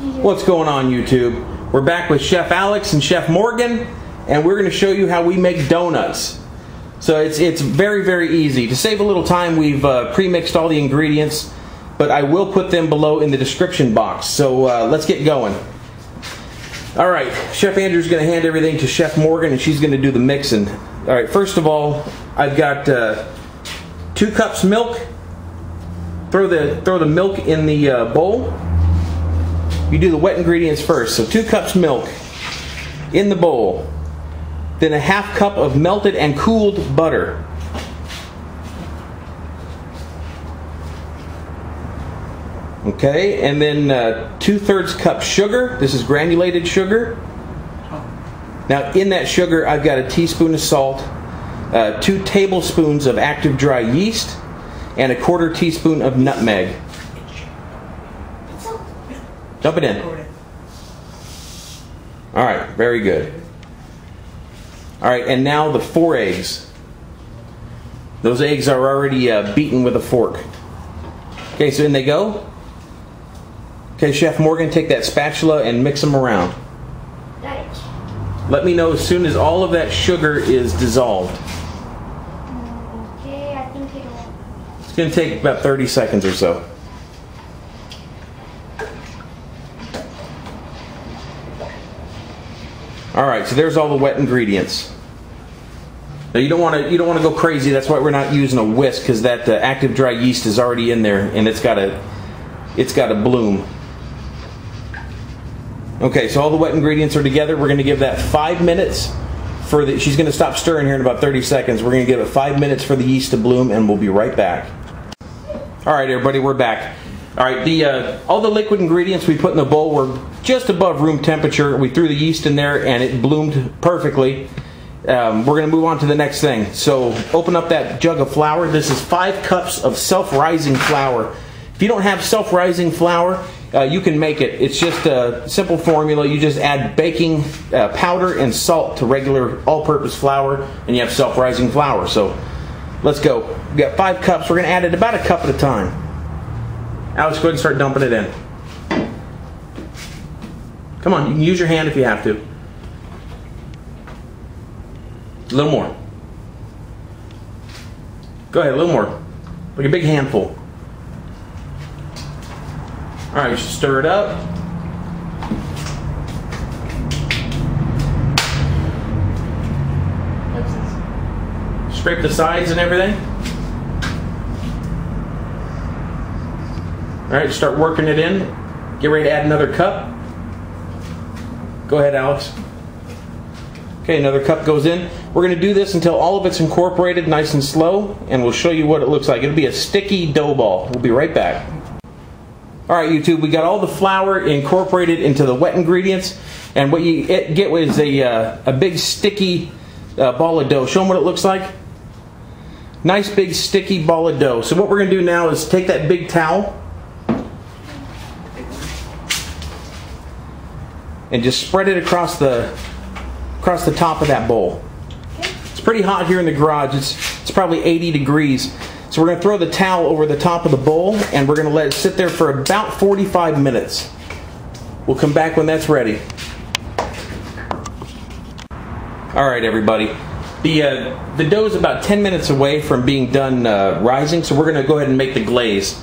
What's going on, YouTube? We're back with Chef Alex and Chef Morgan, and we're going to show you how we make donuts. So it's very, very easy. To save a little time, we've pre-mixed all the ingredients, but I will put them below in the description box. So let's get going. All right, Chef Andrew's going to hand everything to Chef Morgan, and she's going to do the mixing. All right, first of all, I've got 2 cups milk. Throw the milk in the bowl. You do the wet ingredients first. So 2 cups milk in the bowl. Then a ½ cup of melted and cooled butter. Okay, and then 2/3 cup sugar. This is granulated sugar. Now in that sugar I've got a teaspoon of salt, 2 tablespoons of active dry yeast, and a 1/4 teaspoon of nutmeg. Dump it in. Alright, very good. Alright, and now the 4 eggs. Those eggs are already beaten with a fork. Okay, so in they go. Okay, Chef Morgan, take that spatula and mix them around. Let me know as soon as all of that sugar is dissolved. Okay, I think it's going to take about 30 seconds or so. Alright, so there's all the wet ingredients. Now you don't want to go crazy. That's why we're not using a whisk, because that active dry yeast is already in there and it's got to bloom. Okay, so all the wet ingredients are together. We're going to give that 5 minutes for the. She's going to stop stirring here in about 30 seconds. We're going to give it 5 minutes for the yeast to bloom, and we'll be right back. All right, everybody, we're back. All right, all the liquid ingredients we put in the bowl were just above room temperature. We threw the yeast in there, and it bloomed perfectly. We're going to move on to the next thing. So open up that jug of flour. This is 5 cups of self-rising flour. If you don't have self-rising flour, you can make it. It's just a simple formula. You just add baking powder and salt to regular all-purpose flour, and you have self-rising flour. So let's go. We've got 5 cups. We're going to add it about a cup at a time. Alex, go ahead and start dumping it in. Come on, you can use your hand if you have to. A little more. Go ahead, a little more. Like a big handful. Alright, you should stir it up. Scrape the sides and everything. Alright, start working it in. Get ready to add another cup. Go ahead, Alex. Okay, another cup goes in. We're going to do this until all of it's incorporated nice and slow, and we'll show you what it looks like. It'll be a sticky dough ball. We'll be right back. Alright, YouTube, we got all the flour incorporated into the wet ingredients, and what you get is a big sticky ball of dough. Show them what it looks like. Nice big sticky ball of dough. So what we're going to do now is take that big towel and just spread it across the top of that bowl. It's pretty hot here in the garage. It's probably 80 degrees. So we're going to throw the towel over the top of the bowl, and we're going to let it sit there for about 45 minutes. We'll come back when that's ready. Alright, everybody. The dough is about 10 minutes away from being done rising, so we're going to go ahead and make the glaze.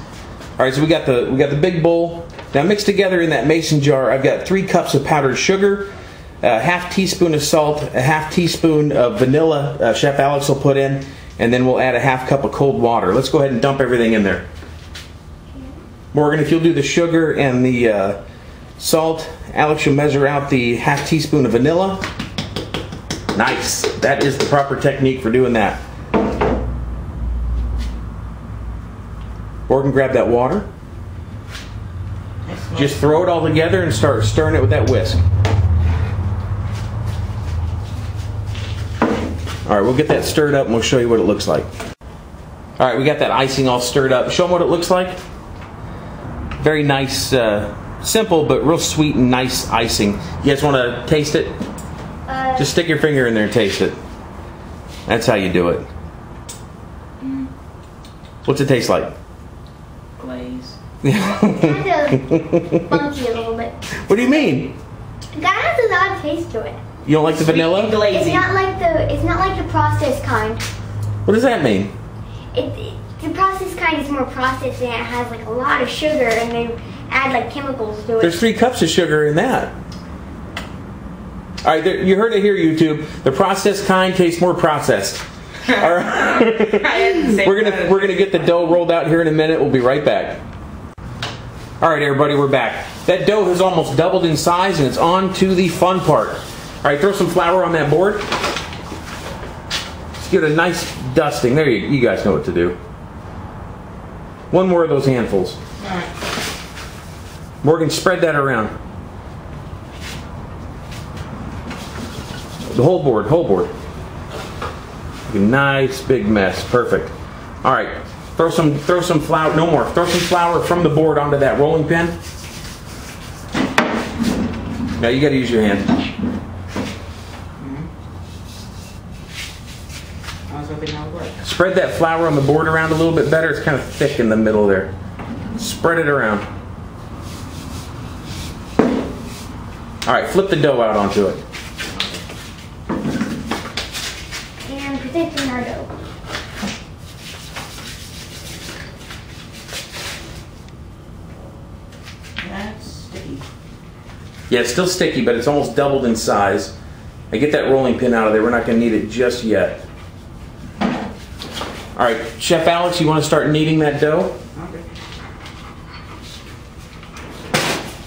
Alright, so we got the big bowl. Now mixed together in that mason jar, I've got 3 cups of powdered sugar, a ½ teaspoon of salt, a ½ teaspoon of vanilla Chef Alex will put in, and then we'll add a ½ cup of cold water. Let's go ahead and dump everything in there. Morgan, if you'll do the sugar and the salt, Alex, you'll measure out the ½ teaspoon of vanilla. Nice. That is the proper technique for doing that. Morgan, grab that water. Just throw it all together and start stirring it with that whisk. Alright, we'll get that stirred up and we'll show you what it looks like. Alright, we got that icing all stirred up. Show them what it looks like. Very nice, simple but real sweet and nice icing. You guys want to taste it? Just stick your finger in there and taste it. That's how you do it. What's it taste like? Glaze. Kind of funky a little bit. What do you mean? That has an odd taste to it. You don't like the vanilla? It's not like the processed kind. What does that mean? The processed kind is more processed and it has like a lot of sugar and they add like chemicals to it. There's 3 cups of sugar in that. All right, you heard it here, YouTube. The processed kind tastes more processed. All right. we're gonna get the dough rolled out here in a minute. We'll be right back. All right, everybody, we're back. That dough has almost doubled in size, and it's on to the fun part. All right, throw some flour on that board. Let's give it a nice dusting. There you guys know what to do. One more of those handfuls. All right. Morgan, spread that around. The whole board, whole board. A nice big mess, perfect. All right, throw some flour. No more. Throw some flour from the board onto that rolling pin. Now you got to use your hand. Spread that flour on the board around a little bit better. It's kind of thick in the middle there. Spread it around. All right, flip the dough out onto it. And protecting our dough. That's sticky. Yeah, it's still sticky, but it's almost doubled in size. Now get that rolling pin out of there. We're not going to need it just yet. All right, Chef Alex, you want to start kneading that dough? Okay.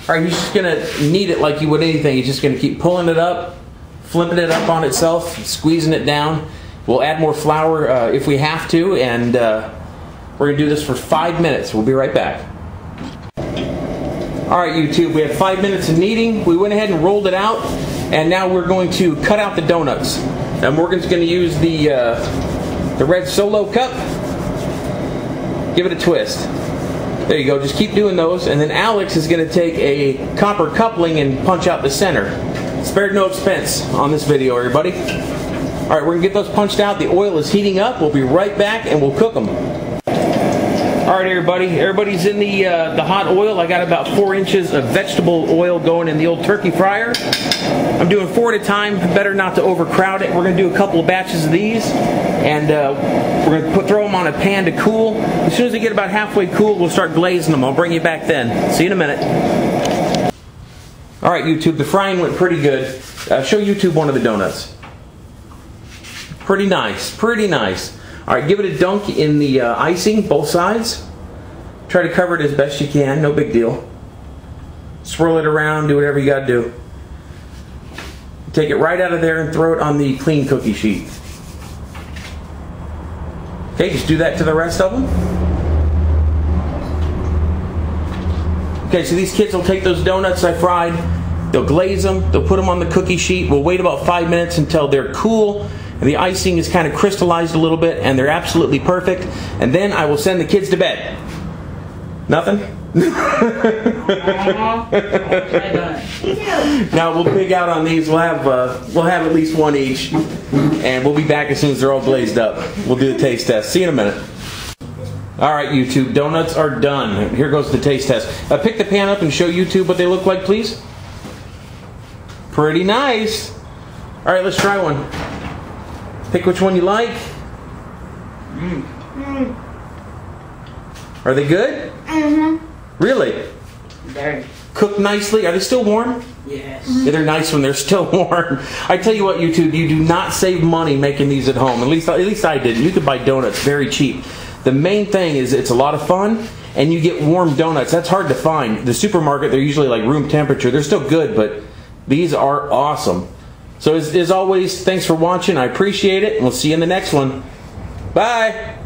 All right, he's just going to knead it like you would anything. He's just going to keep pulling it up, flipping it up on itself, squeezing it down. We'll add more flour if we have to, and we're going to do this for 5 minutes. We'll be right back. All right, YouTube, we have 5 minutes of kneading. We went ahead and rolled it out, and now we're going to cut out the donuts. Now Morgan's going to use the red Solo cup. Give it a twist. There you go. Just keep doing those, and then Alex is going to take a copper coupling and punch out the center. Spared no expense on this video, everybody. All right, we're going to get those punched out. The oil is heating up. We'll be right back, and we'll cook them. All right, everybody. Everybody's in the hot oil. I got about 4 inches of vegetable oil going in the old turkey fryer. I'm doing 4 at a time. Better not to overcrowd it. We're going to do a couple of batches of these, and we're going to throw them on a pan to cool. As soon as they get about halfway cool, we'll start glazing them. I'll bring you back then. See you in a minute. All right, YouTube. The frying went pretty good. Show YouTube one of the donuts. Pretty nice. Pretty nice. All right, give it a dunk in the icing, both sides. Try to cover it as best you can. No big deal. Swirl it around. Do whatever you got to do. Take it right out of there and throw it on the clean cookie sheet. Okay, just do that to the rest of them. Okay, so these kids will take those donuts I fried. They'll glaze them. They'll put them on the cookie sheet. We'll wait about 5 minutes until they're cool. And the icing is kind of crystallized a little bit, and they're absolutely perfect. And then I will send the kids to bed. Nothing? Now we'll pig out on these. We'll have at least one each, and we'll be back as soon as they're all glazed up. We'll do the taste test. See you in a minute. All right, YouTube, donuts are done. Here goes the taste test. Pick the pan up and show YouTube what they look like, please. Pretty nice. All right, let's try one. Pick which one you like. Are they good? Mm-hmm. Really? Very. Cooked nicely. Are they still warm? Yes. Yeah, they're nice when they're still warm. I tell you what, YouTube, you do not save money making these at home. At least I didn't. You could buy donuts very cheap. The main thing is it's a lot of fun, and you get warm donuts. That's hard to find. The supermarket, they're usually like room temperature. They're still good, but these are awesome. So as always, thanks for watching. I appreciate it, and we'll see you in the next one. Bye!